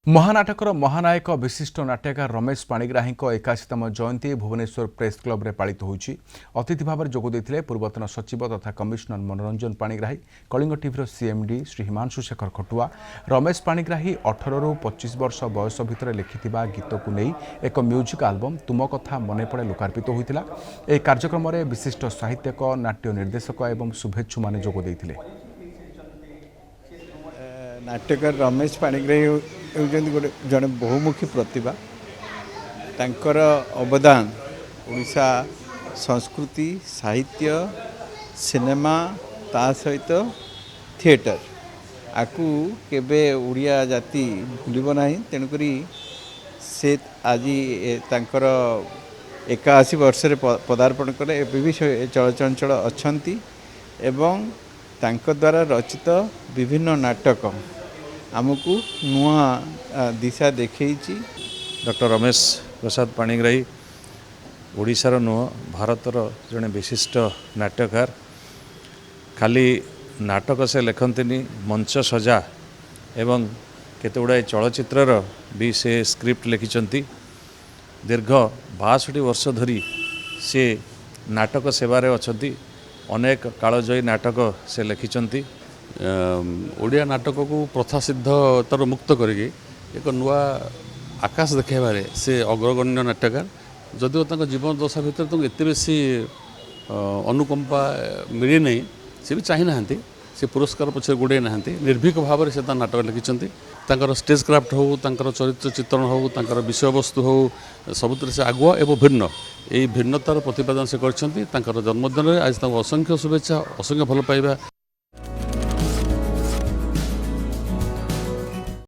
महानाटकर महानायक विशिष्ट नाट्यकार रमेश पाणिग्राही 81तम जयंती Bhubaneswar press club रे पालित होइछि। अतिथि भाव जोग देथिले पूर्वतन सचिव तथा कमिशनर मनोरंजन पाणिग्राही, कलिंग टीवी सीएमडी श्री हिमांशु शेखर खटुआ। रमेश पाणिग्राही 18 रु 25 वर्ष बयस भितर लिखिथिबा गीत को नहीं एक म्यूजिक आल्बम तुम कथा मने पड़े लोकार्पित होइतिला। ए कार्यक्रम में विशिष्ट साहित्यक, नाट्य निर्देशक एवं शुभेच्छु माने जोग देथिले। नाट्यकार रमेश पाणिग्राही गोटे जड़े बहुमुखी प्रतिभा। तांकर अवदान ओडिशा संस्कृति, साहित्य, सिनेमा ता सहित थिएटर आकु केबे ओडिया जाति भूलिब नाही। तेणुकरी से आज तांकर 81 वर्ष पदार्पण करे एबे भी चलचंचल अछंती एवं तांको द्वारा रचित विभिन्न नाटक आमको नुआ दिशा देखी। डॉक्टर रमेश प्रसाद पाणिग्राही ओडिशार नुह भारतर जड़े विशिष्ट नाट्यकार। खाली नाटक से लिखंतिनी, मंच सजा एवं केते गुड़ाए चलचित्रर भी से स्क्रिप्ट लिखिछंती। दीर्घ 62 वर्ष धरी से नाटक सेवारे अछंती। अनेक कालजयी नाटक से लिखिछंती। ओडिया नाटक को प्रथा सिद्धतार मुक्त करके एक नुआ आकाश देखाइबारे से अग्रगण्य नाट्यकार। जदिव तक जीवन दशा भितर तुम एत बेसी अनुकंपा मिली नहीं, से भी चाही ना से पुरस्कार पछे गोड़े ना निर्भीक भाव से नाटक लिखिं। स्टेज क्राफ्ट हो, चरित्र चित्रण हो, विषय वस्तु हो, सबुत से आगुआ एवं भिन्न यही भिन्नतार प्रतिपादन से कर जन्मदिन में आज असंख्य शुभेच्छा, असंख्य भल पाइबा।